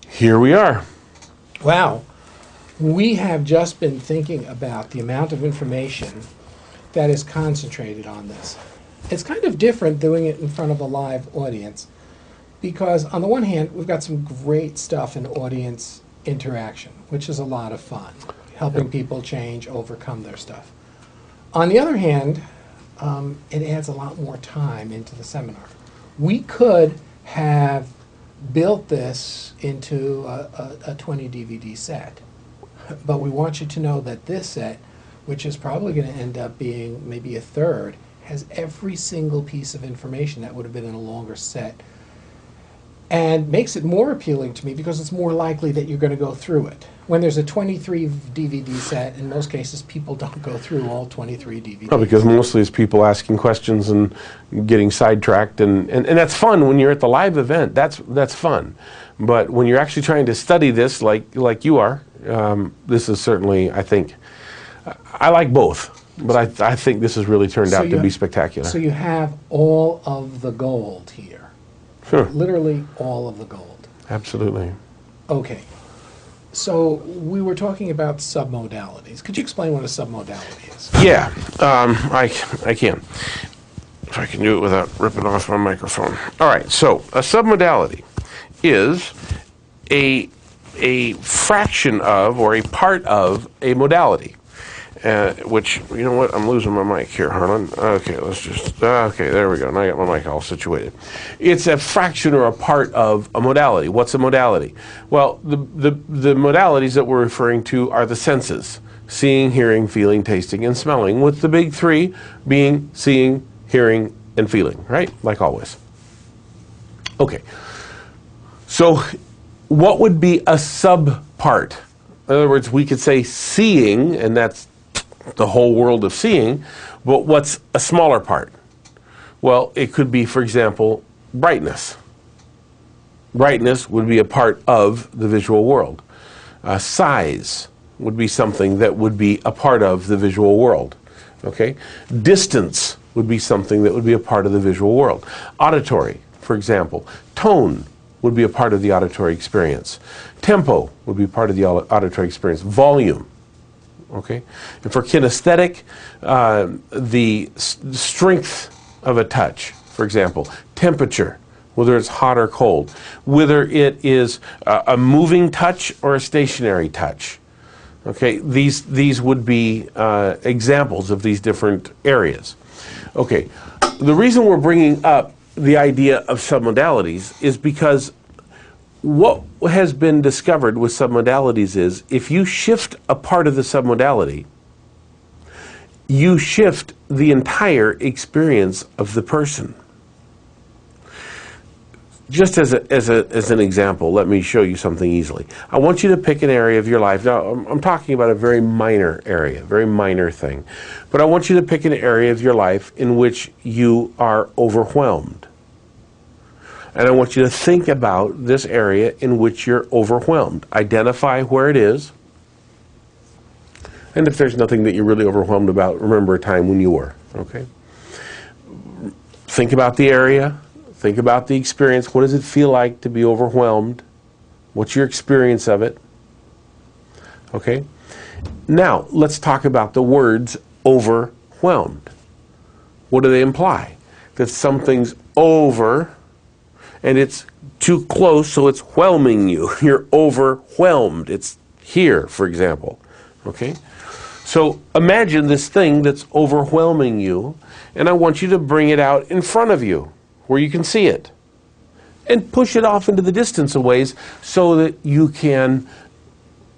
Here we are. Wow. We have just been thinking about the amount of information that is concentrated on this. It's kind of different doing it in front of a live audience because on the one hand, we've got some great stuff in audience interaction, which is a lot of fun, helping people change, overcome their stuff. On the other hand, it adds a lot more time into the seminar. We could have built this into a 20 DVD set, but we want you to know that this set, which is probably going to end up being maybe a third, has every single piece of information that would have been in a longer set, and makes it more appealing to me because it's more likely that you're going to go through it. When there's a 23 DVD set, in most cases, people don't go through all 23 DVDs. No, because mostly it's people asking questions and getting sidetracked, and that's fun when you're at the live event. That's fun. But when you're actually trying to study this like you are, this is certainly, I think, I like both. But I think this has really turned out to be spectacular. So you have all of the gold here. Sure. Literally all of the gold. Absolutely. Okay. So we were talking about submodalities. Could you explain what a submodality is? Yeah, I can. If I can do it without ripping off my microphone. All right, so a submodality is a fraction of or a part of a modality. Which, you know what, I'm losing my mic here, Harlan. Okay, okay, there we go. Now I got my mic all situated. It's a fraction or a part of a modality. What's a modality? Well, the modalities that we're referring to are the senses: seeing, hearing, feeling, tasting, and smelling, with the big three being seeing, hearing, and feeling, right? Like always. Okay, so what would be a subpart? In other words, we could say seeing, and that's the whole world of seeing, but what's a smaller part? Well, it could be, for example, brightness. Brightness would be a part of the visual world. Size would be something that would be a part of the visual world. Okay? Distance would be something that would be a part of the visual world. Auditory, for example. Tone would be a part of the auditory experience. Tempo would be part of the auditory experience. Volume. Okay? And for kinesthetic, the strength of a touch, for example. Temperature, whether it's hot or cold. Whether it is a moving touch or a stationary touch. Okay? These would be examples of these different areas. Okay. The reason we're bringing up the idea of submodalities is because what has been discovered with submodalities is if you shift a part of the submodality, you shift the entire experience of the person. Just as an example, let me show you something easily. I want you to pick an area of your life. Now, I'm talking about a very minor area, very minor thing. But I want you to pick an area of your life in which you are overwhelmed. And I want you to think about this area in which you're overwhelmed. Identify where it is. And if there's nothing that you're really overwhelmed about, remember a time when you were. Okay? Think about the area. Think about the experience. What does it feel like to be overwhelmed? What's your experience of it? Okay? Now, let's talk about the words overwhelmed. What do they imply? That something's over and it's too close, so it's whelming you. You're overwhelmed. It's here, for example. Okay? So imagine this thing that's overwhelming you, and I want you to bring it out in front of you, where you can see it. And push it off into the distance a ways so that you can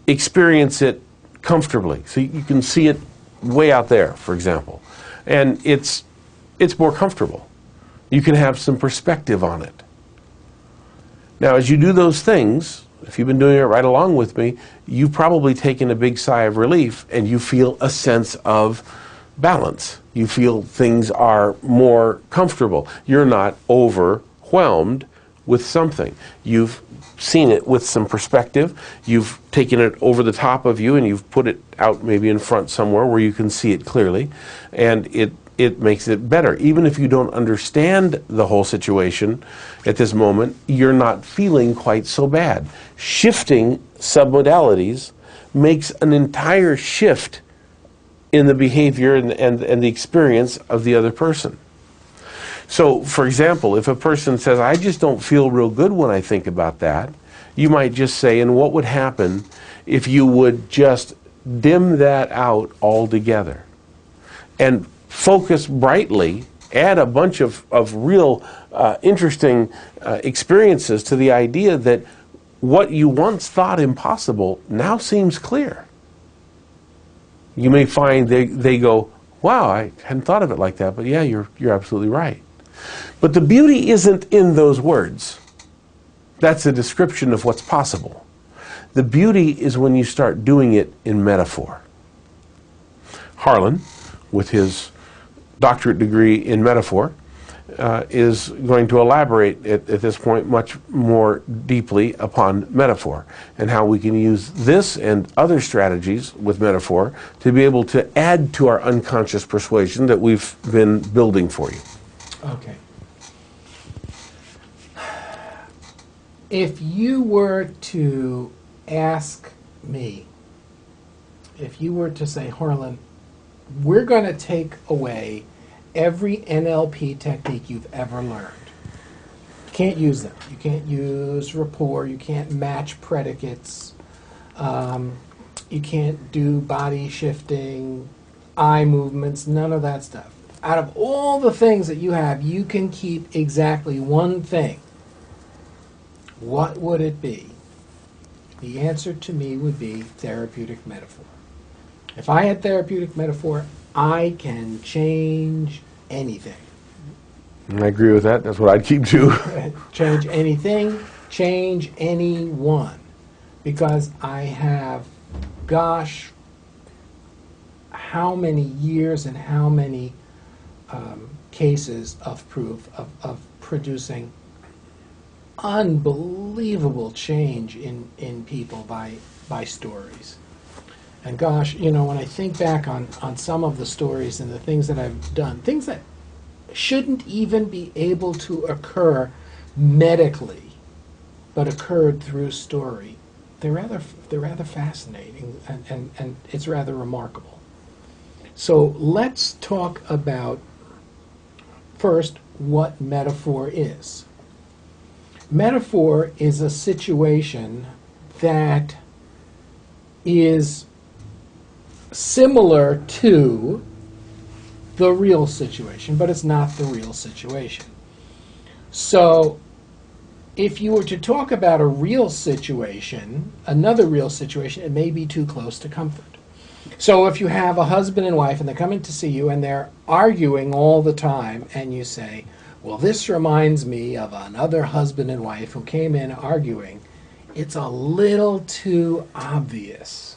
experience it comfortably. So you can see it way out there, for example. And it's more comfortable. You can have some perspective on it. Now, as you do those things, if you've been doing it right along with me, you've probably taken a big sigh of relief and you feel a sense of balance. You feel things are more comfortable. You're not overwhelmed with something. You've seen it with some perspective. You've taken it over the top of you and you've put it out maybe in front somewhere where you can see it clearly. And it makes it better. Even if you don't understand the whole situation at this moment, you're not feeling quite so bad. Shifting submodalities makes an entire shift in the behavior and the experience of the other person. So, for example, if a person says, I just don't feel real good when I think about that, you might just say, and what would happen if you would just dim that out altogether and focus brightly, add a bunch of real interesting experiences to the idea that what you once thought impossible now seems clear. You may find they go, wow, I hadn't thought of it like that, but yeah, you're absolutely right. But the beauty isn't in those words. That's a description of what's possible. The beauty is when you start doing it in metaphor. Harlan, with his doctorate degree in metaphor, is going to elaborate at this point much more deeply upon metaphor and how we can use this and other strategies with metaphor to be able to add to our unconscious persuasion that we've been building for you. Okay. If you were to ask me, if you were to say, Harlan, we're going to take away every NLP technique you've ever learned. You can't use them. You can't use rapport. You can't match predicates. You can't do body shifting, eye movements, none of that stuff. Out of all the things that you have, you can keep exactly one thing. What would it be? The answer to me would be therapeutic metaphor. If I had therapeutic metaphor, I can change anything. I agree with that. That's what I'd keep too. Change anything, change anyone. Because I have, gosh, how many years and how many cases of proof of producing unbelievable change in people by stories. And gosh, you know, when I think back on some of the stories and the things that I've done, things that shouldn't even be able to occur medically, but occurred through story, they're rather fascinating and it's rather remarkable. So let's talk about first what metaphor is. Metaphor is a situation that is similar to the real situation, but it's not the real situation. So if you were to talk about a real situation, another real situation, it may be too close to comfort. So if you have a husband and wife and they're coming to see you and they're arguing all the time and you say, well, this reminds me of another husband and wife who came in arguing, it's a little too obvious.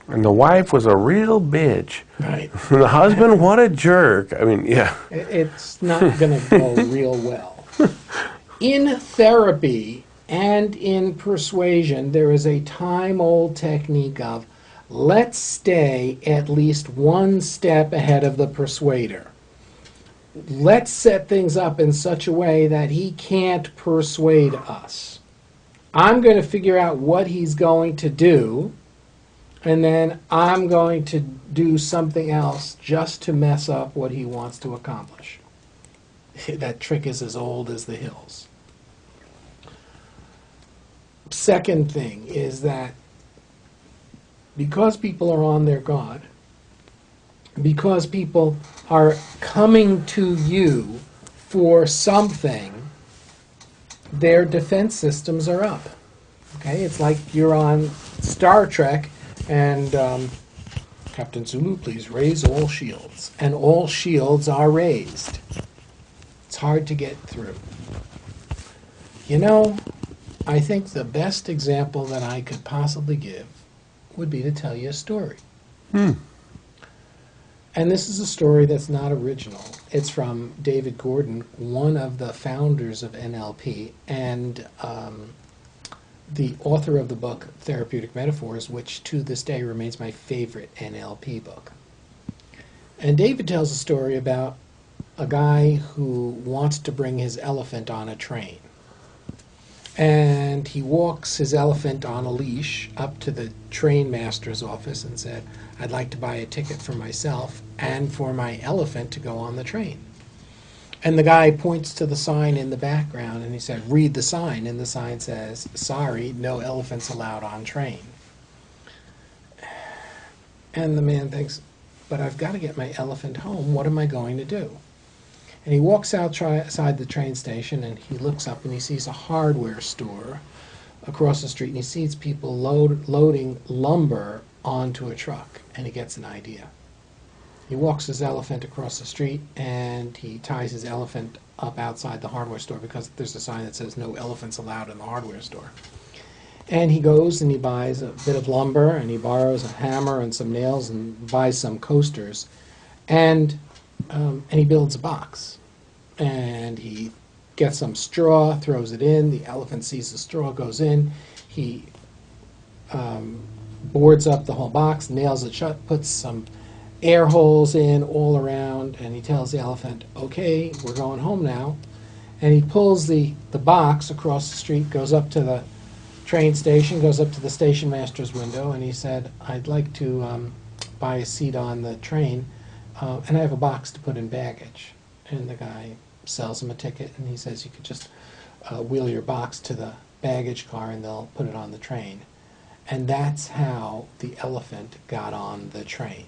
And the wife was a real bitch. Right. The husband, what a jerk. I mean, yeah. It's not going to go real well. In therapy and in persuasion, there is a time-old technique of let's stay at least one step ahead of the persuader. Let's set things up in such a way that he can't persuade us. I'm going to figure out what he's going to do, and then I'm going to do something else just to mess up what he wants to accomplish. That trick is as old as the hills. Second thing is that because people are on their guard, because people are coming to you for something, their defense systems are up. Okay, it's like you're on Star Trek and Captain Zulu, please raise all shields. And all shields are raised. It's hard to get through. You know, I think the best example that I could possibly give would be to tell you a story. And this is a story that's not original. It's from David Gordon, one of the founders of NLP, and the author of the book Therapeutic Metaphors, which to this day remains my favorite NLP book. And David tells a story about a guy who wants to bring his elephant on a train. And he walks his elephant on a leash up to the train master's office and said, "I'd like to buy a ticket for myself and for my elephant to go on the train." And the guy points to the sign in the background and he said, "Read the sign." And the sign says, "Sorry, no elephants allowed on train." And the man thinks, "But I've got to get my elephant home. What am I going to do?" And he walks outside the train station and he looks up and he sees a hardware store across the street and he sees people loading lumber onto a truck, and he gets an idea. He walks his elephant across the street and he ties his elephant up outside the hardware store because there's a sign that says no elephants allowed in the hardware store. And he goes and he buys a bit of lumber and he borrows a hammer and some nails and buys some coasters, and he builds a box. And he gets some straw, throws it in. The elephant sees the straw, goes in. He boards up the whole box, nails it shut, puts some air holes in all around, and he tells the elephant, "Okay, we're going home now." And he pulls the box across the street, goes up to the train station, goes up to the station master's window, and he said, "I'd like to buy a seat on the train, and I have a box to put in baggage." And the guy sells him a ticket, and he says, "You could just wheel your box to the baggage car and they'll put it on the train." And that's how the elephant got on the train.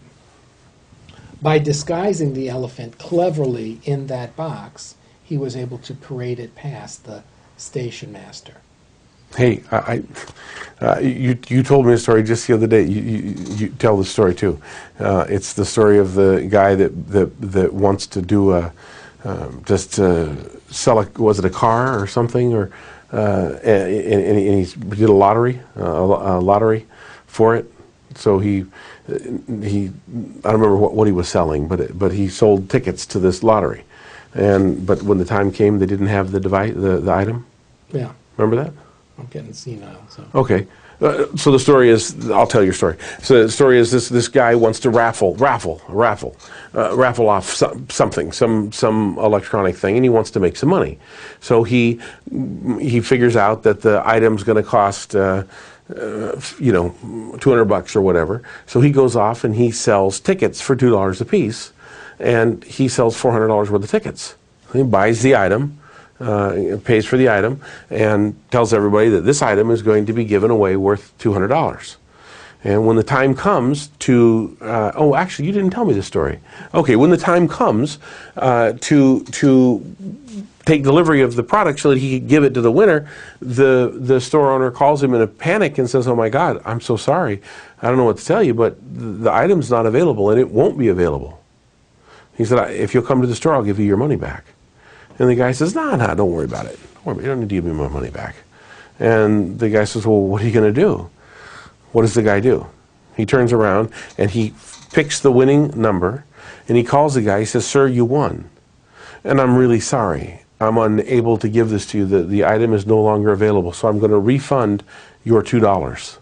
By disguising the elephant cleverly in that box, he was able to parade it past the station master. Hey, you told me a story just the other day. You tell the story too. It's the story of the guy that wants to do sell was it a car or something, or and he did a lottery for it. So he I don't remember what he was selling, but he sold tickets to this lottery, but when the time came, they didn't have the item. Yeah. Remember that? I'm getting senile. So. Okay. So the story is, I'll tell your story. So the story is this guy wants to raffle off something, some electronic thing, and he wants to make some money. So he figures out that the item's going to cost $200 or whatever. So he goes off and he sells tickets for $2 a piece, and he sells $400 worth of tickets. He buys the item. Pays for the item and tells everybody that this item is going to be given away worth $200. And when the time comes to, actually, you didn't tell me this story. Okay, when the time comes to take delivery of the product so that he can give it to the winner, the store owner calls him in a panic and says, "Oh my God, I'm so sorry. I don't know what to tell you, but the item's not available and it won't be available." He said, "If you'll come to the store, I'll give you your money back." And the guy says, "No, don't worry about it. You don't need to give me my money back." And the guy says, "Well, what are you going to do?" What does the guy do? He turns around and he picks the winning number and he calls the guy. He says, "Sir, you won. And I'm really sorry. I'm unable to give this to you. The item is no longer available, so I'm going to refund your $2.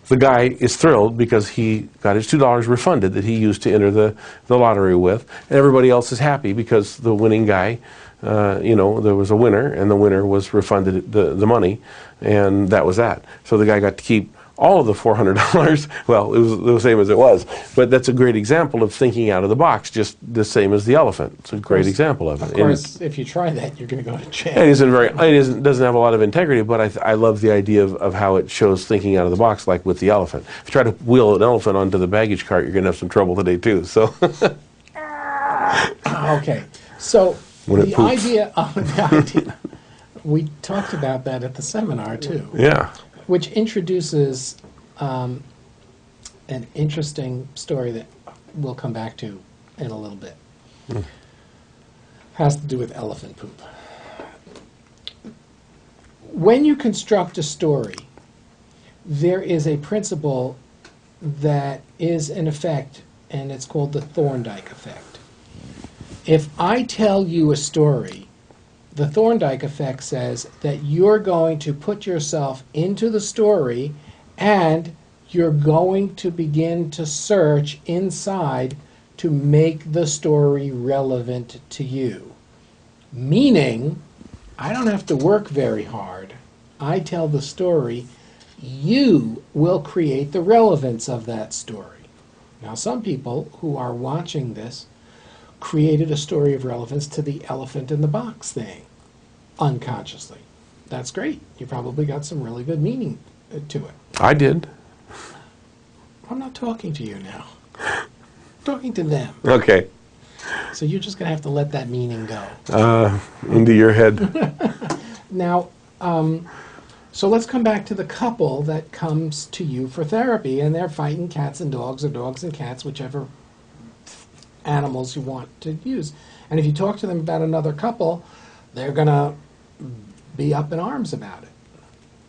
The guy is thrilled because he got his $2 refunded that he used to enter the lottery with. And everybody else is happy because the winning guy, there was a winner, and the winner was refunded the money, and that was that. So the guy got to keep all of the $400. Well, it was the same as it was. But that's a great example of thinking out of the box, just the same as the elephant. It's a great example of it. Of course, if you try that, you're going to go to jail. It doesn't have a lot of integrity, but I love the idea of how it shows thinking out of the box, like with the elephant. If you try to wheel an elephant onto the baggage cart, you're going to have some trouble today, too. So. Okay. So the idea, we talked about that at the seminar, too. Yeah. Which introduces an interesting story that we'll come back to in a little bit. Has to do with elephant poop. When you construct a story, there is a principle that is in effect, and it's called the Thorndike effect. If I tell you a story, the Thorndike effect says that you're going to put yourself into the story and you're going to begin to search inside to make the story relevant to you. Meaning, I don't have to work very hard. I tell the story. You will create the relevance of that story. Now, some people who are watching this created a story of relevance to the elephant in the box thing, unconsciously. That's great. You probably got some really good meaning to it. I did. I'm not talking to you now. I'm talking to them. Okay. So you're just going to have to let that meaning go. Into your head. Now, so let's come back to the couple that comes to you for therapy, and they're fighting cats and dogs, or dogs and cats, whichever animals you want to use. And if you talk to them about another couple, they're going to be up in arms about it.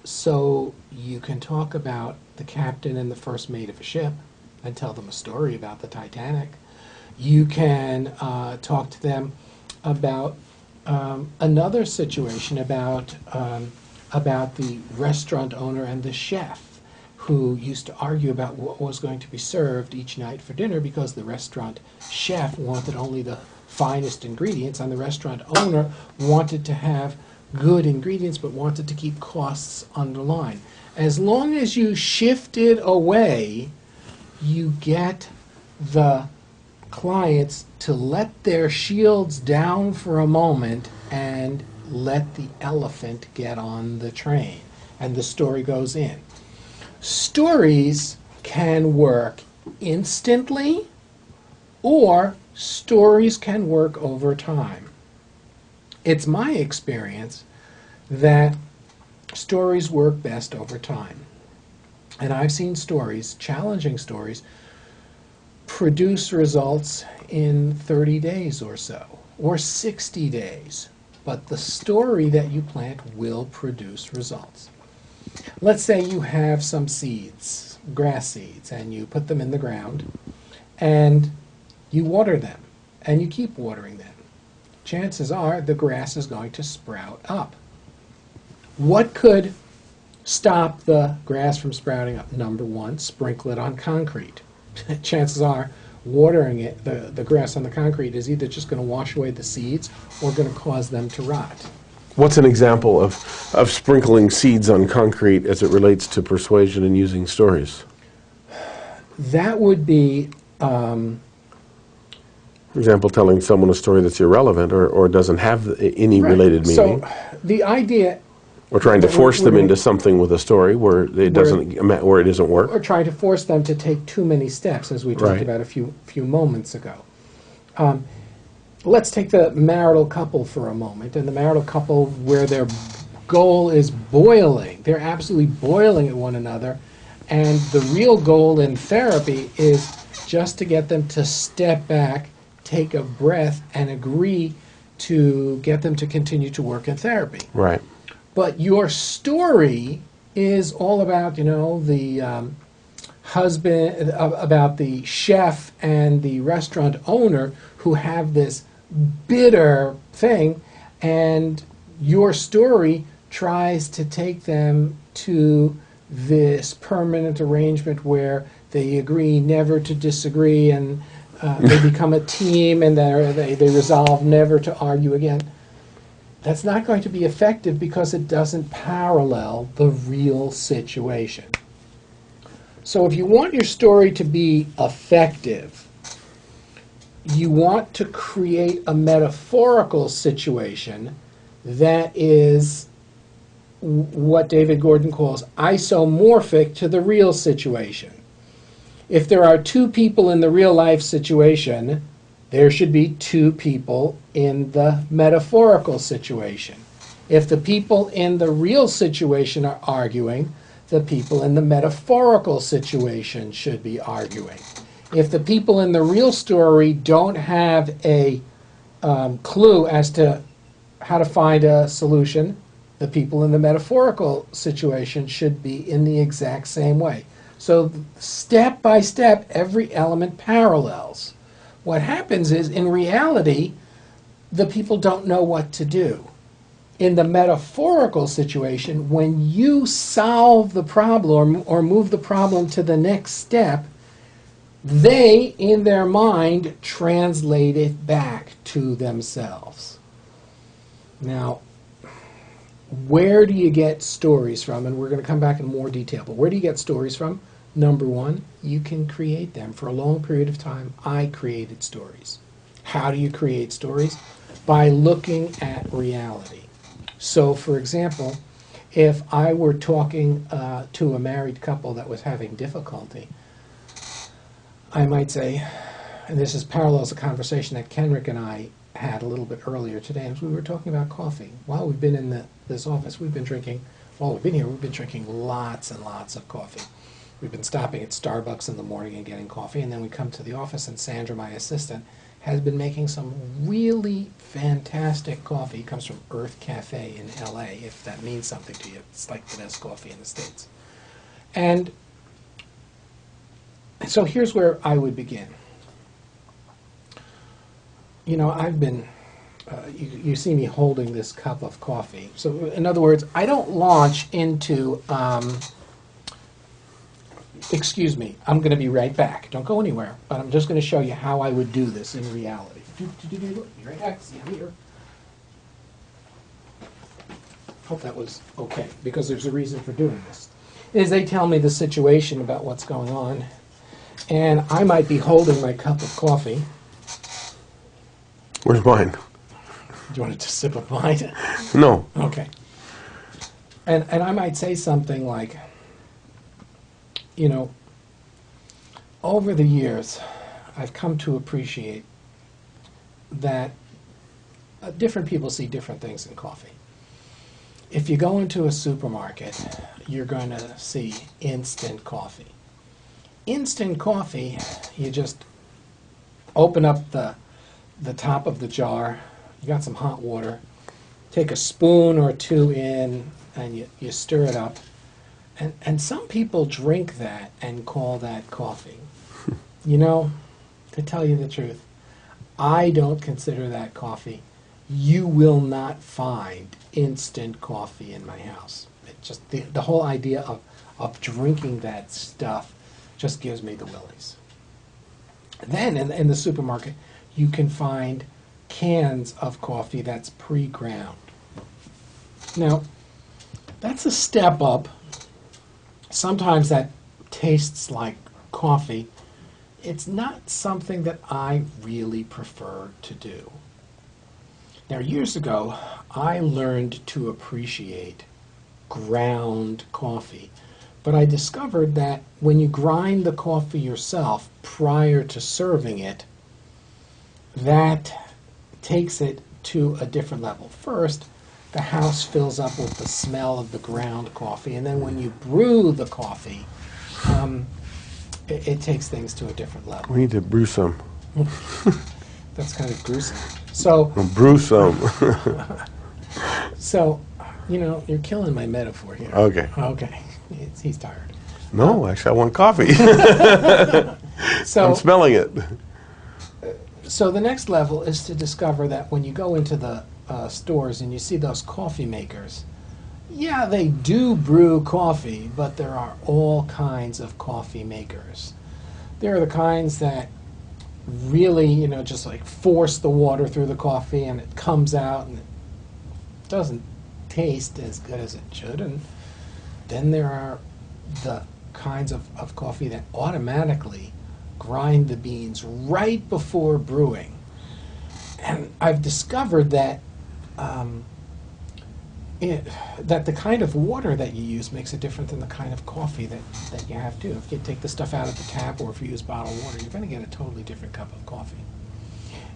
So you can talk about the captain and the first mate of a ship and tell them a story about the Titanic. You can talk to them about another situation about the restaurant owner and the chef who used to argue about what was going to be served each night for dinner because the restaurant chef wanted only the finest ingredients and the restaurant owner wanted to have good ingredients but wanted to keep costs under line. As long as you shift it away, you get the clients to let their shields down for a moment and let the elephant get on the train, and the story goes in. Stories can work instantly, or stories can work over time. It's my experience that stories work best over time. And I've seen stories, challenging stories, produce results in 30 days or so, or 60 days. But the story that you plant will produce results. Let's say you have some seeds, grass seeds, and you put them in the ground, and you water them, and you keep watering them. Chances are the grass is going to sprout up. What could stop the grass from sprouting up? Number one, sprinkle it on concrete. Chances are watering it, the grass on the concrete is either just going to wash away the seeds or going to cause them to rot. What's an example of sprinkling seeds on concrete as it relates to persuasion and using stories? That would be... For example, telling someone a story that's irrelevant or doesn't have any related meaning. So the idea... Or trying to force them into something with a story where it doesn't work. Or trying to force them to take too many steps, as we talked about a few moments ago. Let's take the marital couple for a moment, and the marital couple where their goal is boiling. They're absolutely boiling at one another, and the real goal in therapy is just to get them to step back, take a breath, and agree to get them to continue to work in therapy. Right. But your story is all about, the husband, about the chef and the restaurant owner who have this bitter thing, and your story tries to take them to this permanent arrangement where they agree never to disagree, and they become a team, and they resolve never to argue again. That's not going to be effective because it doesn't parallel the real situation. So if you want your story to be effective, you want to create a metaphorical situation that is what David Gordon calls isomorphic to the real situation. If there are two people in the real life situation, there should be two people in the metaphorical situation. If the people in the real situation are arguing, the people in the metaphorical situation should be arguing. If the people in the real story don't have a clue as to how to find a solution, the people in the metaphorical situation should be in the exact same way. So step by step, every element parallels. What happens is, in reality, the people don't know what to do. In the metaphorical situation, when you solve the problem or move the problem to the next step, they, in their mind, translate it back to themselves. Now, where do you get stories from? And we're going to come back in more detail. But where do you get stories from? Number one, you can create them. For a long period of time, I created stories. How do you create stories? By looking at reality. So, for example, if I were talking to a married couple that was having difficulty, I might say, and this is parallels a conversation that Kenrick and I had a little bit earlier today, as we were talking about coffee. While we've been in this office, we've been drinking, while we've been here, we've been drinking lots and lots of coffee. We've been stopping at Starbucks in the morning and getting coffee, and then we come to the office, and Sandra, my assistant, has been making some really fantastic coffee. It comes from Earth Cafe in LA, if that means something to you. It's like the best coffee in the States. And so here's where I would begin. You know, I've been, you see me holding this cup of coffee. So in other words, I don't launch into, excuse me, I'm going to be right back. Don't go anywhere, but I'm just going to show you how I would do this in reality. Be right back. See, I'm here. Hope that was okay, because there's a reason for doing this. Is they tell me the situation about what's going on, and I might be holding my cup of coffee. Where's mine? Do you want to sip of mine? No. Okay. And I might say something like, you know, over the years, I've come to appreciate that different people see different things in coffee. If you go into a supermarket, you're going to see instant coffee. Instant coffee, you just open up the top of the jar, you got some hot water, take a spoon or two in, and you stir it up. And some people drink that and call that coffee. You know, to tell you the truth, I don't consider that coffee. You will not find instant coffee in my house. It just the whole idea of drinking that stuff just gives me the willies. Then in the supermarket, you can find cans of coffee that's pre-ground. Now, that's a step up. Sometimes that tastes like coffee. It's not something that I really prefer to do. Now, years ago, I learned to appreciate ground coffee, but I discovered that when you grind the coffee yourself prior to serving it, that takes it to a different level. First, the house fills up with the smell of the ground coffee, and then when you brew the coffee, it takes things to a different level. We need to brew some. That's kind of gruesome. So, Brew some. so, you know, you're killing my metaphor here. Okay. Okay. He's tired. No, actually, I want coffee. So, I'm smelling it. So the next level is to discover that when you go into the stores and you see those coffee makers, yeah, they do brew coffee, but there are all kinds of coffee makers. There are the kinds that really, you know, just like force the water through the coffee and it comes out and it doesn't taste as good as it should. And then there are the kinds of coffee that automatically grind the beans right before brewing. And I've discovered that that the kind of water that you use makes it different than the kind of coffee that you have to. If you take the stuff out of the tap or if you use bottled water, you're going to get a totally different cup of coffee.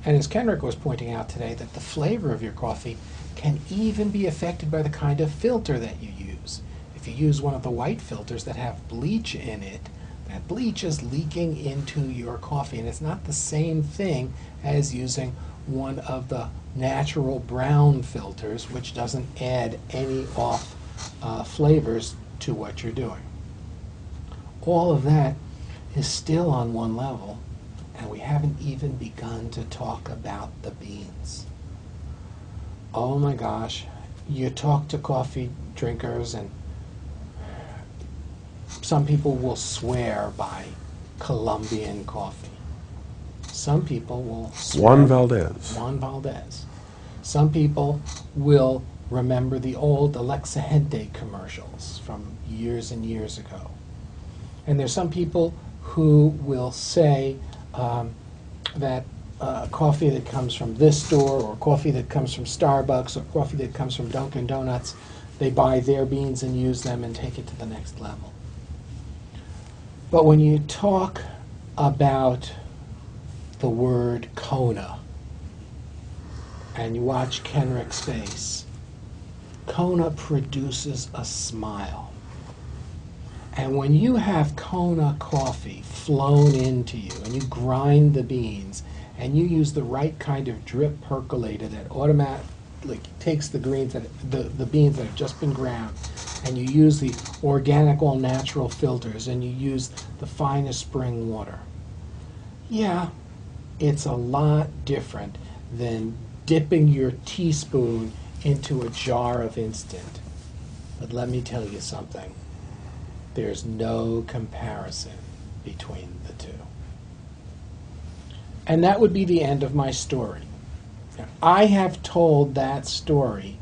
And as Kenrick was pointing out today, that the flavor of your coffee can even be affected by the kind of filter that you use. If you use one of the white filters that have bleach in it, that bleach is leaking into your coffee, and it's not the same thing as using one of the natural brown filters, which doesn't add any off flavors to what you're doing. All of that is still on one level, and we haven't even begun to talk about the beans. Oh my gosh, you talk to coffee drinkers, and some people will swear by Colombian coffee. Some people will swear Juan Valdez. Juan Valdez. Some people will remember the old Alexa Gente commercials from years and years ago. And there's some people who will say that coffee that comes from this store, or coffee that comes from Starbucks, or coffee that comes from Dunkin' Donuts, they buy their beans and use them and take it to the next level. But when you talk about the word Kona, and you watch Kenrick's face, Kona produces a smile. And when you have Kona coffee flown into you, and you grind the beans, and you use the right kind of drip percolator that automatically takes the beans that have just been ground, and you use the organic all natural filters, and you use the finest spring water, yeah, it's a lot different than dipping your teaspoon into a jar of instant. But let me tell you something. There's no comparison between the two. And that would be the end of my story. Now, I have told that story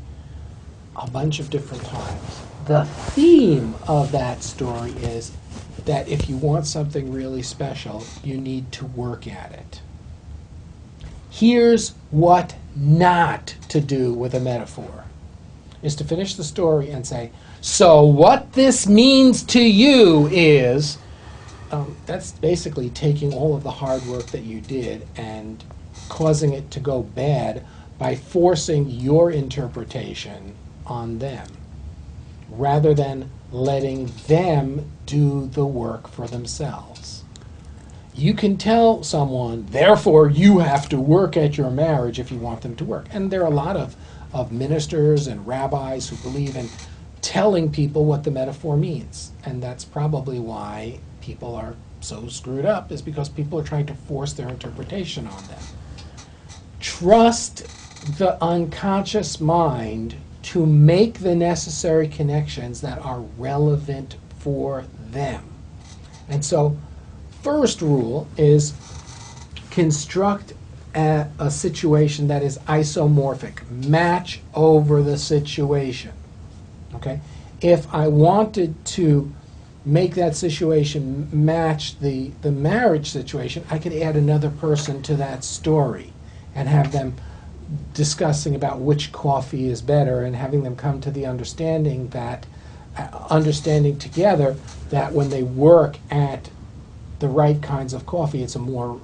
a bunch of different times. The theme of that story is that if you want something really special, you need to work at it. Here's what not to do with a metaphor, is to finish the story and say, so what this means to you is, that's basically taking all of the hard work that you did and causing it to go bad by forcing your interpretation on them, rather than letting them do the work for themselves. You can tell someone, therefore you have to work at your marriage if you want them to work. And there are a lot of ministers and rabbis who believe in telling people what the metaphor means. And that's probably why people are so screwed up, is because people are trying to force their interpretation on them. Trust the unconscious mind to make the necessary connections that are relevant for them. And so, first rule is construct a situation that is isomorphic. Match over the situation. Okay? If I wanted to make that situation match the marriage situation, I could add another person to that story and have them discussing about which coffee is better, and having them come to the understanding together that when they work at the right kinds of coffee, it's a more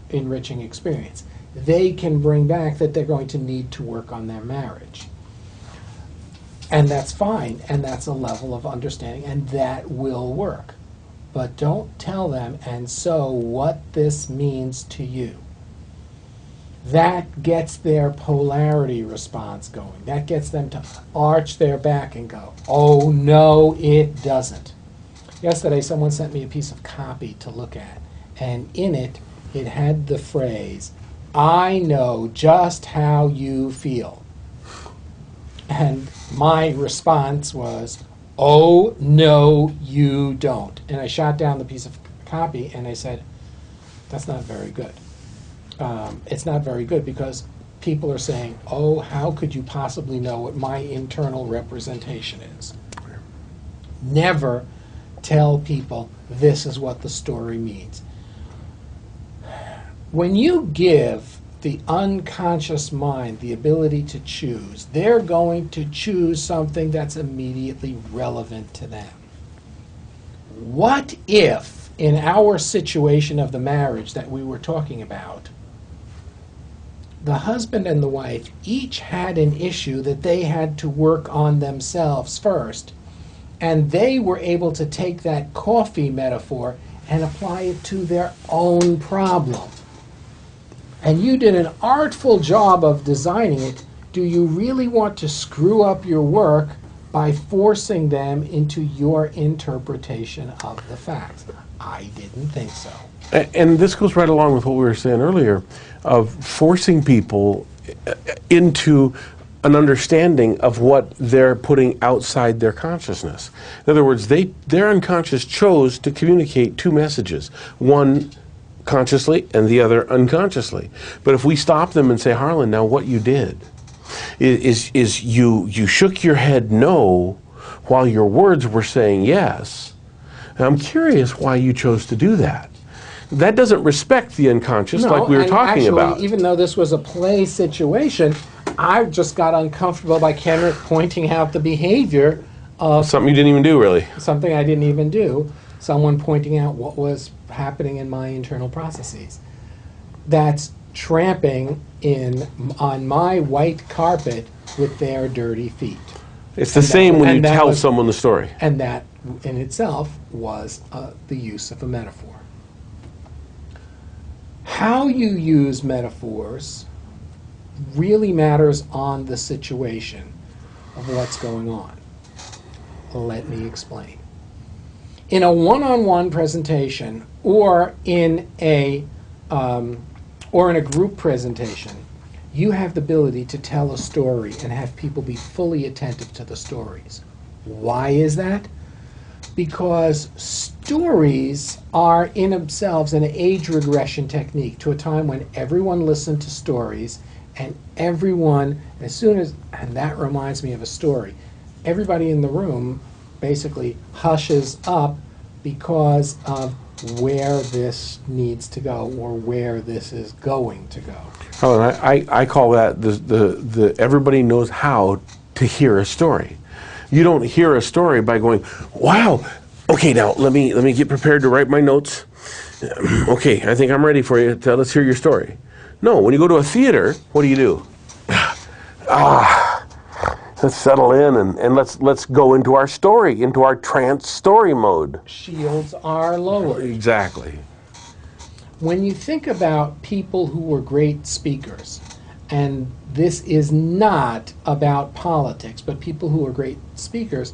enriching experience. They can bring back that they're going to need to work on their marriage. And that's fine, and that's a level of understanding, and that will work. But don't tell them, and so what this means to you. That gets their polarity response going. That gets them to arch their back and go, oh no, it doesn't. Yesterday, someone sent me a piece of copy to look at, and in it, it had the phrase, I know just how you feel. And my response was, oh, no, you don't. And I shot down the piece of copy, and I said, that's not very good. It's not very good because people are saying, oh, how could you possibly know what my internal representation is? Never tell people this is what the story means. When you give the unconscious mind the ability to choose, they're going to choose something that's immediately relevant to them. What if, in our situation of the marriage that we were talking about, the husband and the wife each had an issue that they had to work on themselves first, and they were able to take that coffee metaphor and apply it to their own problem? And you did an artful job of designing it. Do you really want to screw up your work by forcing them into your interpretation of the facts? I didn't think so. And this goes right along with what we were saying earlier, of forcing people into an understanding of what they're putting outside their consciousness. In other words, their unconscious chose to communicate two messages, one consciously and the other unconsciously. But if we stop them and say, Harlan, now what you did is you shook your head no while your words were saying yes. And I'm curious why you chose to do that. That doesn't respect the unconscious like we were talking about. Even though this was a play situation, I just got uncomfortable by Kenrick pointing out the behavior of Something you didn't even do, really. something I didn't even do, someone pointing out what was happening in my internal processes. That's tramping on my white carpet with their dirty feet. It's the same when you tell someone the story. And that in itself was the use of a metaphor. How you use metaphors really matters on the situation of what's going on. Let me explain. In a one-on-one presentation or in a group presentation, you have the ability to tell a story and have people be fully attentive to the stories. Why is that? Because stories are in themselves an age regression technique to a time when everyone listened to stories and everyone, and that reminds me of a story, everybody in the room basically hushes up because of where this needs to go or where this is going to go. Oh, and I call that the everybody knows how to hear a story. You don't hear a story by going, wow, okay, now let me get prepared to write my notes. Okay, I think I'm ready for you. Let's hear your story. No, when you go to a theater, what do? Let's settle in and let's go into our story, into our trance story mode. Shields are lowered. Exactly. When you think about people who were great speakers, and this is not about politics, but people who are great speakers,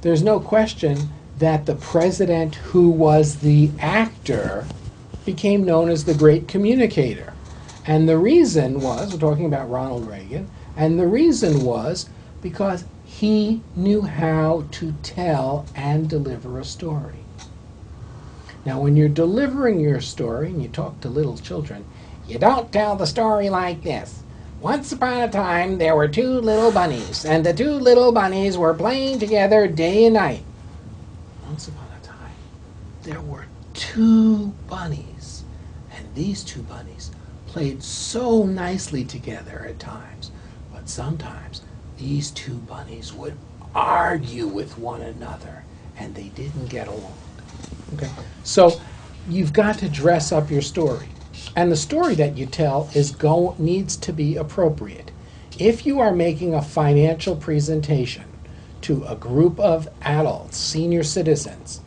there's no question that the president who was the actor became known as the great communicator. And the reason was, we're talking about Ronald Reagan, and the reason was because he knew how to tell and deliver a story. Now, when you're delivering your story, and you talk to little children, you don't tell the story like this. Once upon a time, there were two little bunnies, and the two little bunnies were playing together day and night. Once upon a time, there were two bunnies, and these two bunnies played so nicely together at times, but sometimes these two bunnies would argue with one another, and they didn't get along. Okay, so you've got to dress up your story, and the story that you tell needs to be appropriate. If you are making a financial presentation to a group of adults, senior citizens,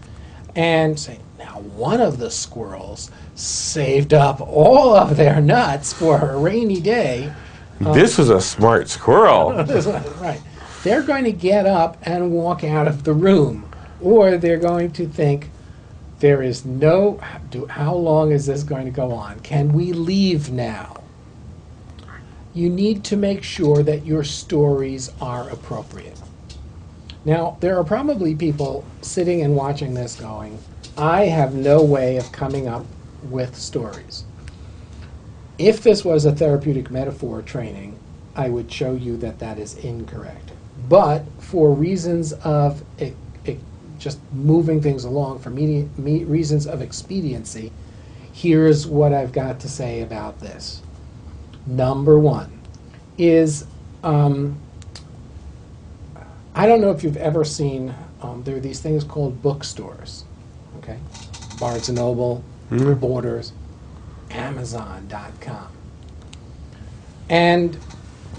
and say, now one of the squirrels saved up all of their nuts for a rainy day. This was a smart squirrel. Right. They're going to get up and walk out of the room, or they're going to think, there is how long is this going to go on? Can we leave now? You need to make sure that your stories are appropriate. Now, there are probably people sitting and watching this going, I have no way of coming up with stories. If this was a therapeutic metaphor training, I would show you that that is incorrect. But for reasons of just moving things along, for reasons of expediency, here's what I've got to say about this. Number one is, I don't know if you've ever seen, there are these things called bookstores, okay? Barnes & Noble, Borders, Amazon.com. And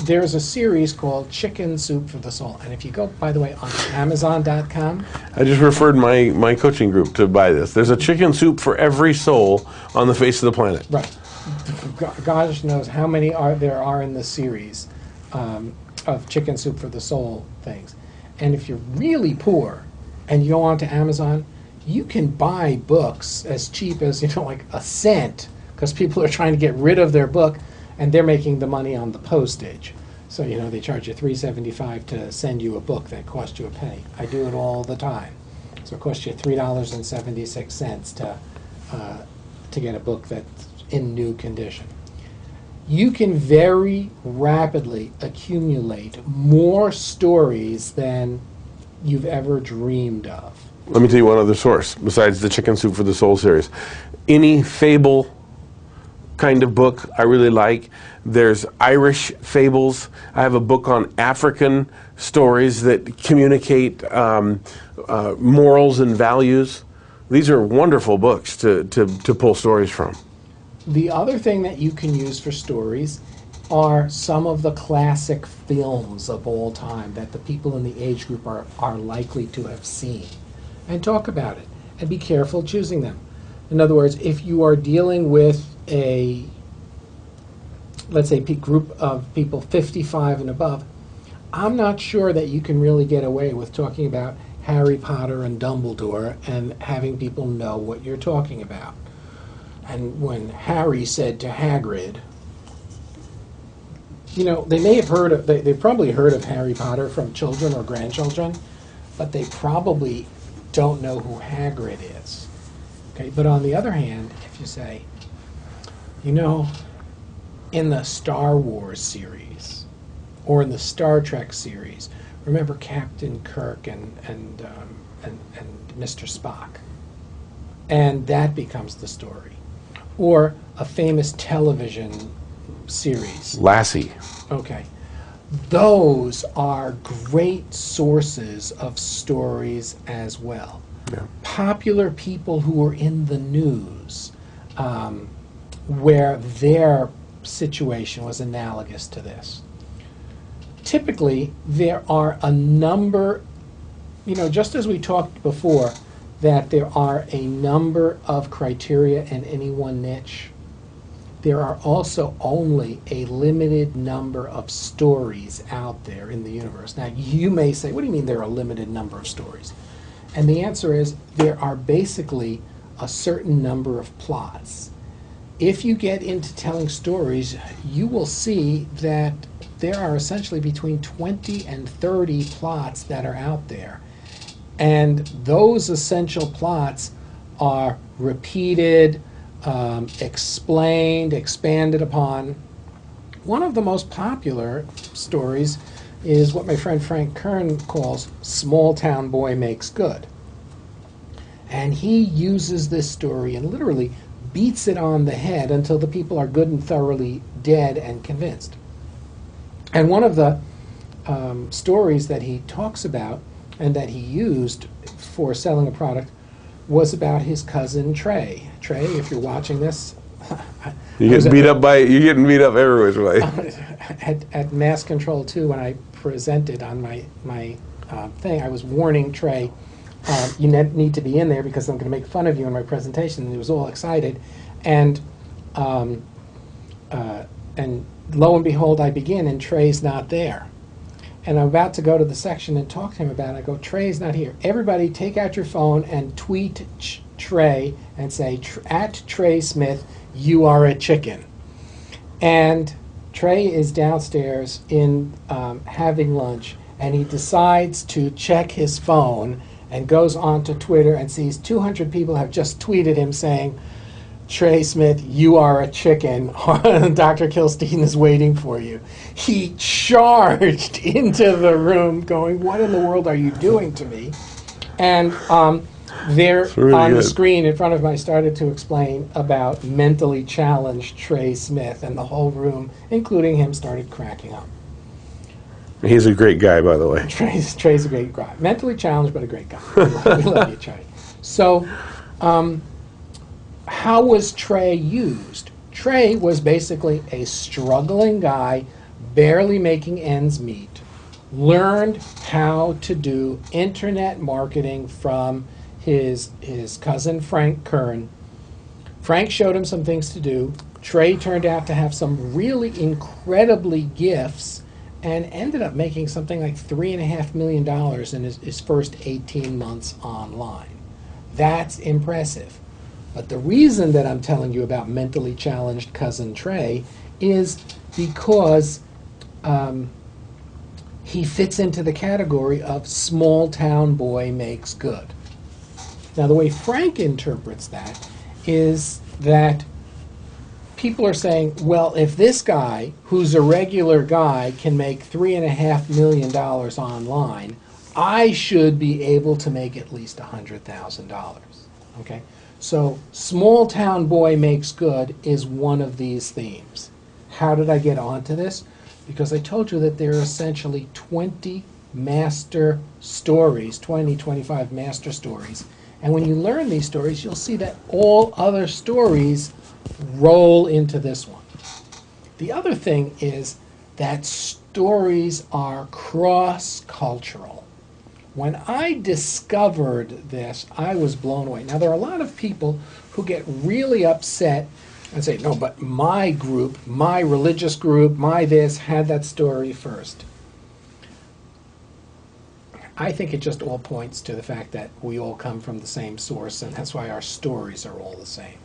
there's a series called Chicken Soup for the Soul. And if you go, by the way, on Amazon.com. I just referred my coaching group to buy this. There's a chicken soup for every soul on the face of the planet. Right. Gosh knows how many there are in this series of Chicken Soup for the Soul things. And if you're really poor and you go onto Amazon, you can buy books as cheap as, like a cent, because people are trying to get rid of their book, and they're making the money on the postage. So, you know, they charge you $3.75 to send you a book that cost you a penny. I do it all the time. So it costs you $3.76 to get a book that's in new condition. You can very rapidly accumulate more stories than you've ever dreamed of. Let me tell you one other source besides the Chicken Soup for the Soul series. Any fable kind of book I really like. There's Irish fables. I have a book on African stories that communicate morals and values. These are wonderful books to pull stories from. The other thing that you can use for stories are some of the classic films of all time that the people in the age group are likely to have seen, and talk about it, and be careful choosing them. In other words, if you are dealing with a, let's say, group of people 55 and above, I'm not sure that you can really get away with talking about Harry Potter and Dumbledore and having people know what you're talking about. And when Harry said to Hagrid, you know, they may have heard of, they probably heard of Harry Potter from children or grandchildren, but they probably don't know who Hagrid is. Okay, but on the other hand, if you say, you know, in the Star Wars series or in the Star Trek series, remember Captain Kirk and Mr. Spock, and that becomes the story. Or a famous television series. Lassie. Okay. Those are great sources of stories as well. Yeah. Popular people who were in the news, where their situation was analogous to this. Typically, there are a number, you know, just as we talked before, that there are a number of criteria in any one niche, there are also only a limited number of stories out there in the universe. Now, you may say, what do you mean there are a limited number of stories? And the answer is there are basically a certain number of plots. If you get into telling stories, you will see that there are essentially between 20 and 30 plots that are out there. And those essential plots are repeated, explained, expanded upon. One of the most popular stories is what my friend Frank Kern calls Small Town Boy Makes Good. And he uses this story and literally beats it on the head until the people are good and thoroughly dead and convinced. And one of the stories that he talks about and that he used for selling a product was about his cousin Trey. Trey, if you're watching this, You're getting beat up every which way. At Mass Control 2, when I presented on my thing, I was warning Trey, you need to be in there because I'm going to make fun of you in my presentation. And he was all excited, and lo and behold, I begin, and Trey's not there. And I'm about to go to the section and talk to him about it. I go, Trey's not here. Everybody take out your phone and tweet Trey and say, at Trey Smith, you are a chicken. And Trey is downstairs in having lunch, and he decides to check his phone and goes onto Twitter and sees 200 people have just tweeted him saying, Trey Smith, you are a chicken. Dr. Kilstein is waiting for you. He charged into the room going, what in the world are you doing to me? And there really on good. The screen in front of me, I started to explain about mentally challenged Trey Smith, and the whole room, including him, started cracking up. He's a great guy, by the way. Trey's a great guy. Mentally challenged, but a great guy. We love you, Trey. So, how was Trey used? Trey was basically a struggling guy, barely making ends meet, learned how to do internet marketing from his cousin Frank Kern. Frank showed him some things to do. Trey turned out to have some really incredibly gifts and ended up making something like $3.5 million in his first 18 months online. That's impressive. But the reason that I'm telling you about mentally challenged cousin Trey is because he fits into the category of small town boy makes good. Now, the way Frank interprets that is that people are saying, well, if this guy, who's a regular guy, can make $3.5 million online, I should be able to make at least $100,000. Okay? So, small town boy makes good is one of these themes. How did I get onto this? Because I told you that there are essentially 20 master stories, 25 master stories. And when you learn these stories, you'll see that all other stories roll into this one. The other thing is that stories are cross-cultural. When I discovered this, I was blown away. Now, there are a lot of people who get really upset and say, no, but my group, my religious group, my this, had that story first. I think it just all points to the fact that we all come from the same source, and that's why our stories are all the same.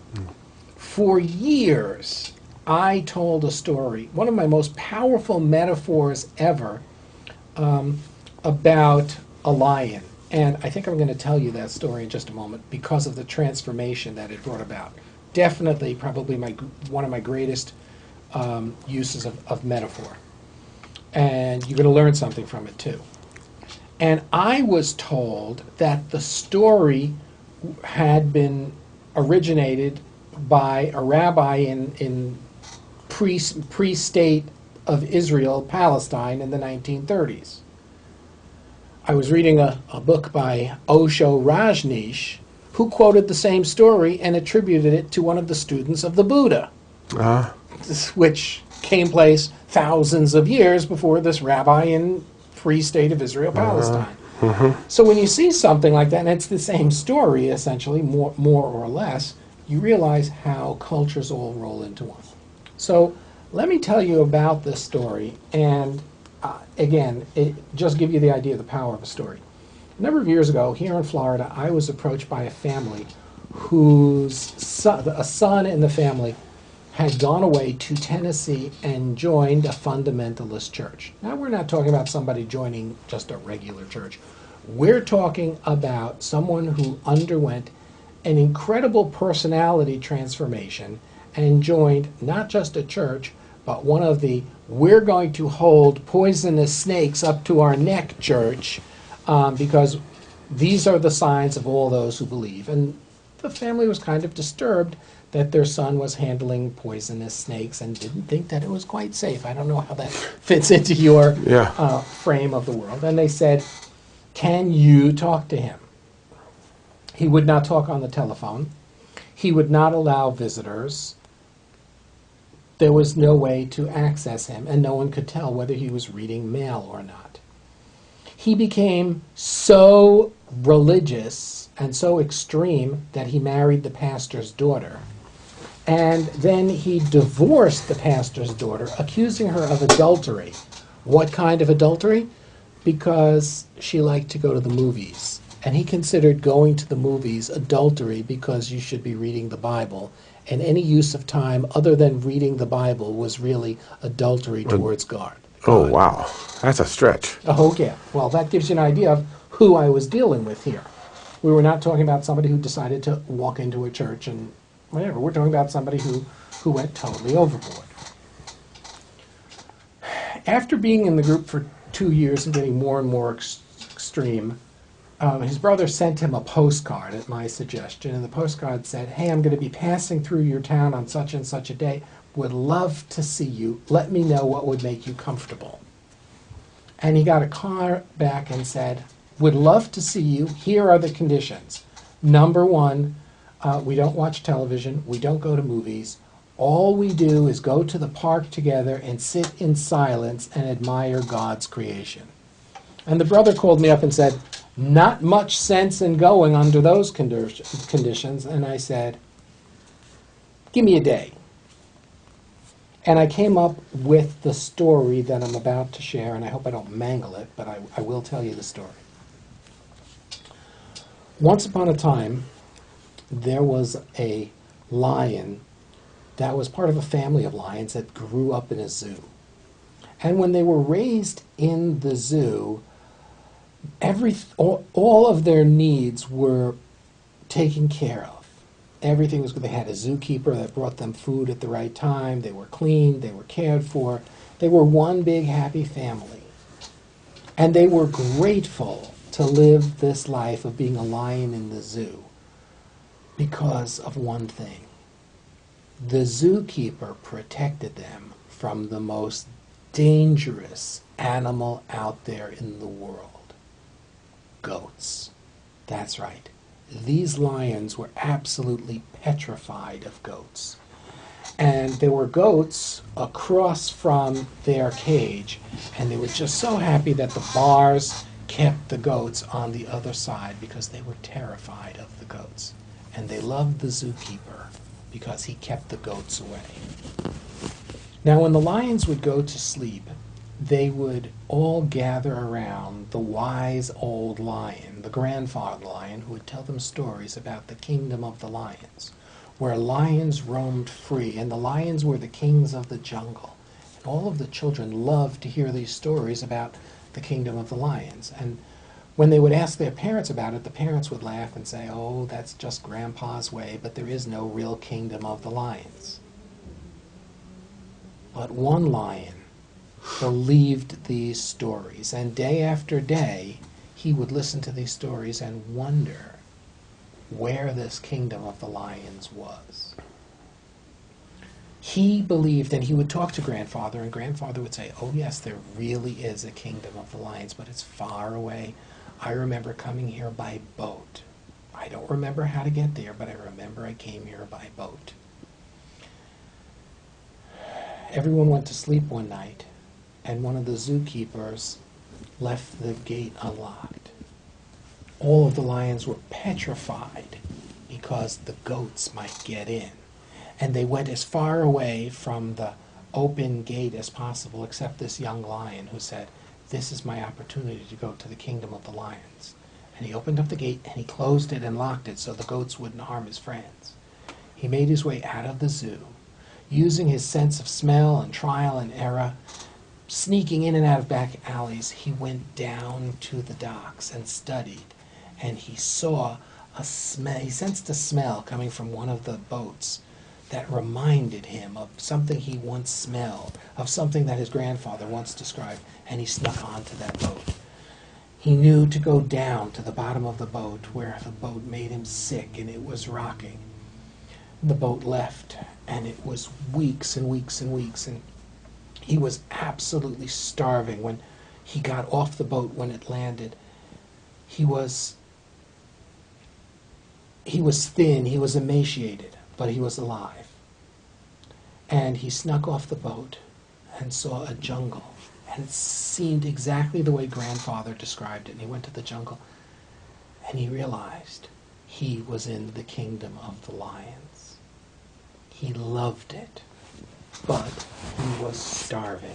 For years, I told a story, one of my most powerful metaphors ever, about a lion. And I think I'm going to tell you that story in just a moment because of the transformation that it brought about. Definitely, probably one of my greatest uses of metaphor. And you're going to learn something from it too. And I was told that the story had been originated by a rabbi in pre-state of Israel, Palestine, in the 1930s. I was reading a book by Osho Rajneesh, who quoted the same story and attributed it to one of the students of the Buddha, which came place thousands of years before this rabbi in Free State of Israel, Palestine. So when you see something like that, and it's the same story, essentially, more or less, you realize how cultures all roll into one. So let me tell you about this story, and again, just give you the idea of the power of a story. A number of years ago, here in Florida, I was approached by a family whose a son in the family had gone away to Tennessee and joined a fundamentalist church. Now, we're not talking about somebody joining just a regular church. We're talking about someone who underwent an incredible personality transformation and joined not just a church, but one of the we're going to hold poisonous snakes up to our neck church, because these are the signs of all those who believe. And the family was kind of disturbed that their son was handling poisonous snakes and didn't think that it was quite safe. I don't know how that fits into your frame of the world. And they said, can you talk to him? He would not talk on the telephone. He would not allow visitors. There was no way to access him, and no one could tell whether he was reading mail or not. He became so religious and so extreme that he married the pastor's daughter. And then he divorced the pastor's daughter, accusing her of adultery. What kind of adultery? Because she liked to go to the movies. And he considered going to the movies adultery because you should be reading the Bible. And any use of time other than reading the Bible was really adultery towards God. Oh, wow. That's a stretch. Oh, yeah. Well, that gives you an idea of who I was dealing with here. We were not talking about somebody who decided to walk into a church and whatever. We're talking about somebody who went totally overboard. After being in the group for 2 years and getting more and more extreme, his brother sent him a postcard at my suggestion, and the postcard said, hey, I'm going to be passing through your town on such and such a day. Would love to see you. Let me know what would make you comfortable. And he got a card back and said, would love to see you. Here are the conditions. Number one, we don't watch television. We don't go to movies. All we do is go to the park together and sit in silence and admire God's creation. And the brother called me up and said, not much sense in going under those conditions. And I said, give me a day. And I came up with the story that I'm about to share, and I hope I don't mangle it, but I will tell you the story. Once upon a time, there was a lion that was part of a family of lions that grew up in a zoo. And when they were raised in the zoo, all of their needs were taken care of. Everything was good. They had a zookeeper that brought them food at the right time. They were clean. They were cared for. They were one big happy family. And they were grateful to live this life of being a lion in the zoo because of one thing. The zookeeper protected them from the most dangerous animal out there in the world. Goats. That's right. These lions were absolutely petrified of goats. And there were goats across from their cage, and they were just so happy that the bars kept the goats on the other side because they were terrified of the goats. And they loved the zookeeper because he kept the goats away. Now, when the lions would go to sleep, they would all gather around the wise old lion, the grandfather lion, who would tell them stories about the kingdom of the lions, where lions roamed free, and the lions were the kings of the jungle. And all of the children loved to hear these stories about the kingdom of the lions. And when they would ask their parents about it, the parents would laugh and say, "Oh, that's just Grandpa's way, but there is no real kingdom of the lions." But one lion believed these stories, and day after day he would listen to these stories and wonder where this kingdom of the lions was. He believed, and he would talk to Grandfather, and Grandfather would say, "Oh yes, there really is a kingdom of the lions, but it's far away. I remember coming here by boat. I don't remember how to get there, but I remember I came here by boat." Everyone went to sleep one night, and one of the zookeepers left the gate unlocked. All of the lions were petrified because the goats might get in. And they went as far away from the open gate as possible, except this young lion who said, "This is my opportunity to go to the kingdom of the lions." And he opened up the gate and he closed it and locked it so the goats wouldn't harm his friends. He made his way out of the zoo, using his sense of smell and trial and error. Sneaking in and out of back alleys, he went down to the docks and studied, and he saw a smell. He sensed a smell coming from one of the boats that reminded him of something he once smelled, of something that his grandfather once described, and he snuck onto that boat. He knew to go down to the bottom of the boat, where the boat made him sick and it was rocking. The boat left, and it was weeks and weeks and weeks, and he was absolutely starving when he got off the boat. When it landed, he was thin, he was emaciated, but he was alive. And he snuck off the boat and saw a jungle, and it seemed exactly the way Grandfather described it. And he went to the jungle, and he realized he was in the kingdom of the lions. He loved it, but he was starving.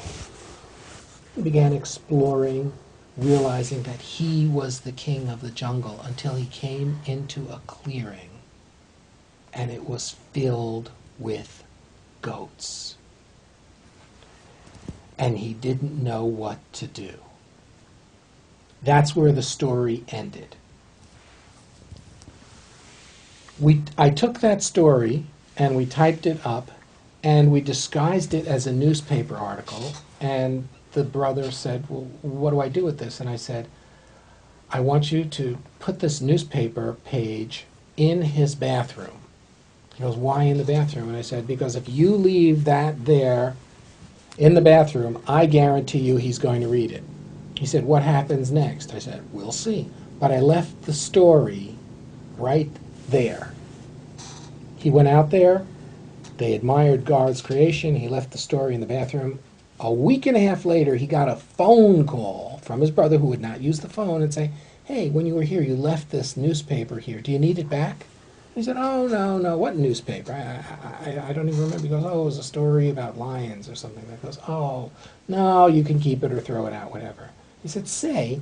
He began exploring, realizing that he was the king of the jungle, until he came into a clearing, and it was filled with goats. And he didn't know what to do. That's where the story ended. I took that story and we typed it up and we disguised it as a newspaper article, and the brother said, "Well, what do I do with this?" And I said, "I want you to put this newspaper page in his bathroom." He goes, "Why in the bathroom?" And I said, "Because if you leave that there in the bathroom, I guarantee you he's going to read it." He said, "What happens next?" I said, "We'll see." But I left the story right there. He went out there, they admired Garth's creation, he left the story in the bathroom. A week and a half later, he got a phone call from his brother, who would not use the phone, and say, "Hey, when you were here, you left this newspaper here. Do you need it back?" He said, "Oh, no, what newspaper? I don't even remember." He goes, "Oh, it was a story about lions or something." That goes, "Oh, no, you can keep it or throw it out, whatever." He said, "Say,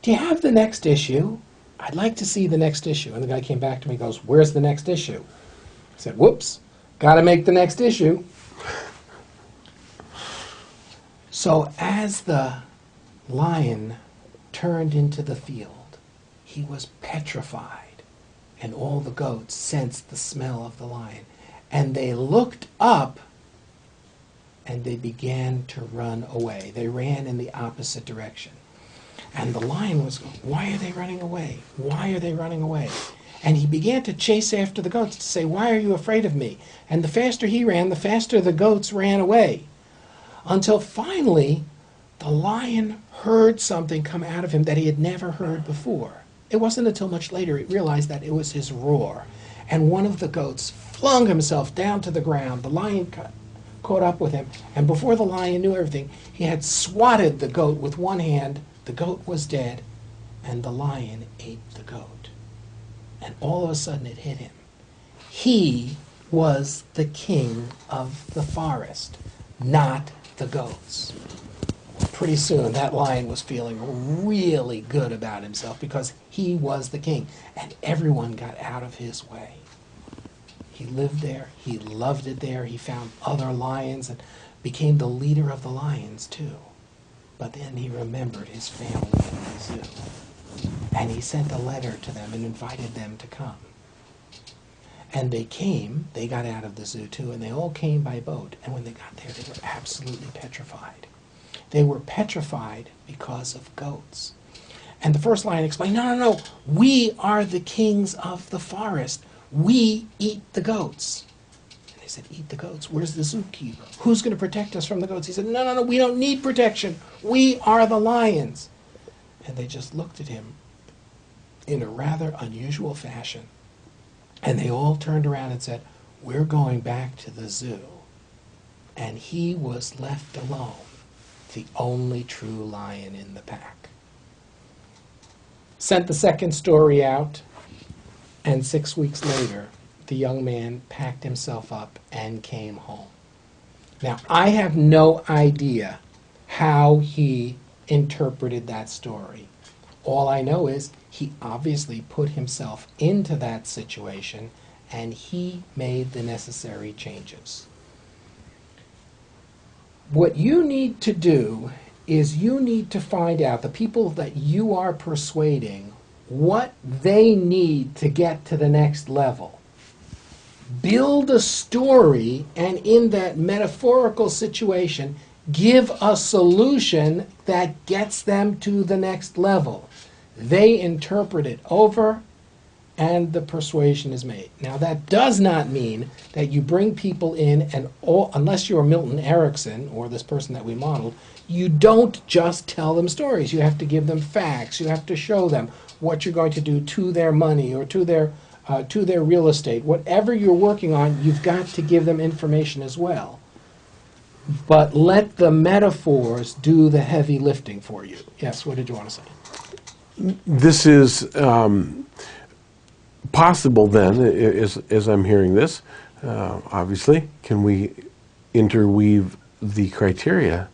do you have the next issue? I'd like to see the next issue." And the guy came back to me and goes, "Where's the next issue?" I said, "Whoops, got to make the next issue." So as the lion turned into the field, he was petrified, and all the goats sensed the smell of the lion. And they looked up, and they began to run away. They ran in the opposite direction. And the lion was going, why are they running away? Why are they running away? And he began to chase after the goats to say, why are you afraid of me? And the faster he ran, the faster the goats ran away. Until finally, the lion heard something come out of him that he had never heard before. It wasn't until much later he realized that it was his roar. And one of the goats flung himself down to the ground. The lion caught up with him. And before the lion knew everything, he had swatted the goat with one hand. The goat was dead, and the lion ate the goat. And all of a sudden it hit him. He was the king of the forest, not the goats. Pretty soon that lion was feeling really good about himself because he was the king, and everyone got out of his way. He lived there, he loved it there, he found other lions and became the leader of the lions too. But then he remembered his family in the zoo, and he sent a letter to them and invited them to come. And they came, they got out of the zoo too, and they all came by boat. And when they got there, they were absolutely petrified. They were petrified because of goats. And the first lion explained, no, no, no, we are the kings of the forest. We eat the goats. And they said, eat the goats? Where's the zookeeper? Who's going to protect us from the goats? He said, no, no, no, we don't need protection. We are the lions. And they just looked at him in a rather unusual fashion. And they all turned around and said, we're going back to the zoo. And he was left alone, the only true lion in the pack. Sent the second story out, and 6 weeks later, the young man packed himself up and came home. Now, I have no idea how he interpreted that story. All I know is he obviously put himself into that situation, and he made the necessary changes. What you need to do is you need to find out, the people that you are persuading, what they need to get to the next level. Build a story, and in that metaphorical situation, give a solution that gets them to the next level. They interpret it over, and the persuasion is made. Now, that does not mean that you bring people in and, unless you're Milton Erickson or this person that we modeled, you don't just tell them stories. You have to give them facts. You have to show them what you're going to do to their money or to their real estate. Whatever you're working on, you've got to give them information as well. But let the metaphors do the heavy lifting for you. Yes, what did you want to say? This is possible then, as I'm hearing this, obviously. Can we interweave the criteria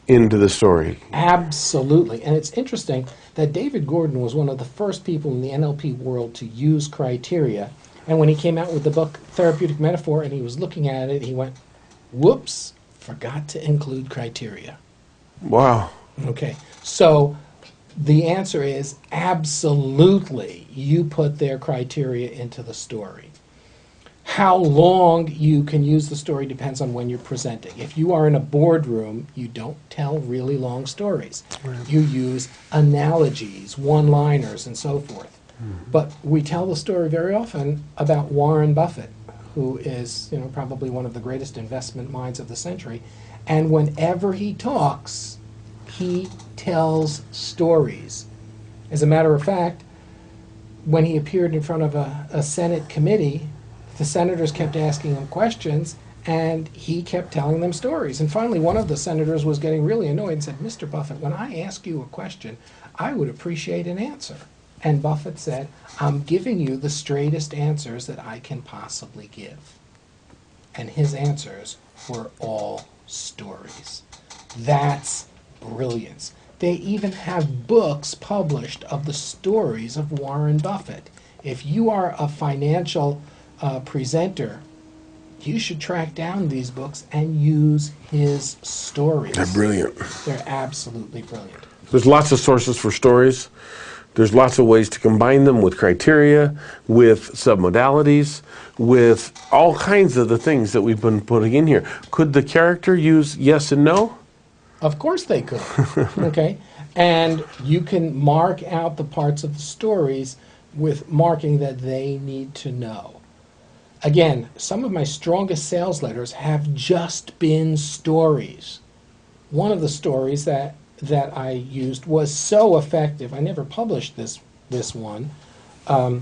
into the story? Absolutely. And it's interesting that David Gordon was one of the first people in the NLP world to use criteria. And when he came out with the book Therapeutic Metaphor and he was looking at it, he went, whoops, forgot to include criteria. Wow. Okay. So the answer is absolutely you put their criteria into the story. How long you can use the story depends on when you're presenting. If you are in a boardroom, you don't tell really long stories. Right. You use analogies, one-liners, and so forth. Mm-hmm. But we tell the story very often about Warren Buffett, who is, probably one of the greatest investment minds of the century. And whenever he talks, he tells stories. As a matter of fact, when he appeared in front of a Senate committee, the senators kept asking him questions, and he kept telling them stories. And finally, one of the senators was getting really annoyed and said, Mr. Buffett, when I ask you a question, I would appreciate an answer. And Buffett said, I'm giving you the straightest answers that I can possibly give. And his answers were all stories. That's brilliance. They even have books published of the stories of Warren Buffett. If you are a financial presenter, you should track down these books and use his stories. They're brilliant. They're absolutely brilliant. There's lots of sources for stories. There's lots of ways to combine them with criteria, with submodalities, with all kinds of the things that we've been putting in here. Could the character use yes and no? Of course they could. Okay? And you can mark out the parts of the stories with marking that they need to know. Again, some of my strongest sales letters have just been stories. One of the stories that I used was so effective. I never published this one, but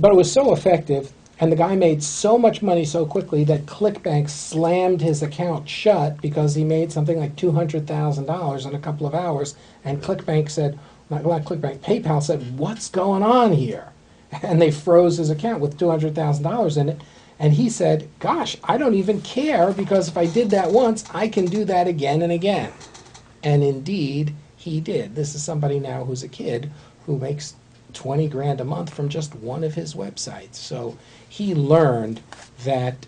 it was so effective, and the guy made so much money so quickly that ClickBank slammed his account shut because he made something like $200,000 in a couple of hours, and ClickBank said, not ClickBank, PayPal said, "What's going on here?" And they froze his account with $200,000 in it. And he said, "Gosh, I don't even care, because if I did that once, I can do that again and again." And indeed, he did. This is somebody now who's a kid who makes 20 grand a month from just one of his websites. So he learned that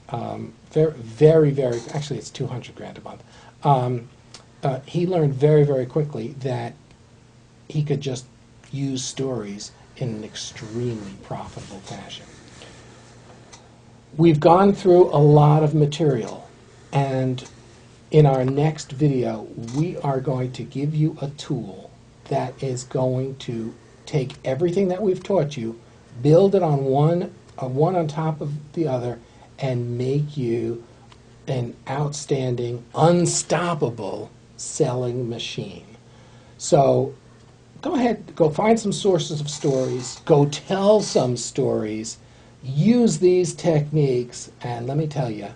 very, very, actually it's 200 grand a month. He learned very, very quickly that he could just use stories in an extremely profitable fashion. We've gone through a lot of material, and in our next video, we are going to give you a tool that is going to take everything that we've taught you, build it on one on top of the other, and make you an outstanding, unstoppable selling machine. So go ahead, go find some sources of stories, go tell some stories, use these techniques, and let me tell you,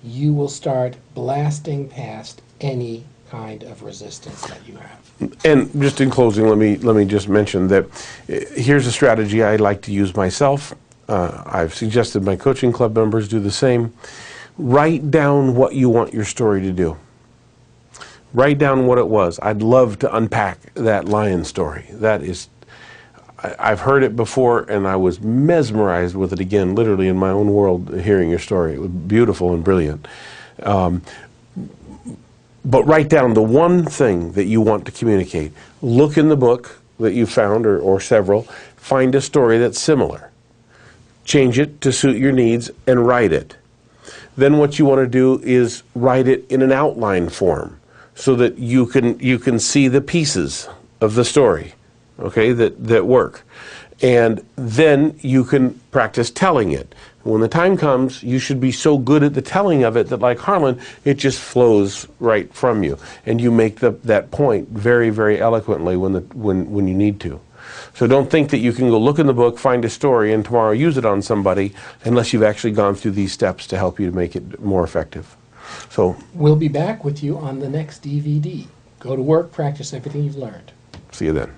you will start blasting past any kind of resistance that you have. And just in closing, let me just mention that here's a strategy I like to use myself. I've suggested my coaching club members do the same. Write down what you want your story to do. Write down what it was. I'd love to unpack that lion story. That is, I've heard it before, and I was mesmerized with it again, literally in my own world, hearing your story. It was beautiful and brilliant. But write down the one thing that you want to communicate. Look in the book that you found, or several. Find a story that's similar. Change it to suit your needs and write it. Then what you want to do is write it in an outline form, so that you can see the pieces of the story, okay, that work. And then you can practice telling it. When the time comes, you should be so good at the telling of it that, like Harlan, it just flows right from you. And you make that point very, very eloquently when you need to. So don't think that you can go look in the book, find a story, and tomorrow use it on somebody unless you've actually gone through these steps to help you to make it more effective. So we'll be back with you on the next DVD. Go to work, practice everything you've learned. See you then.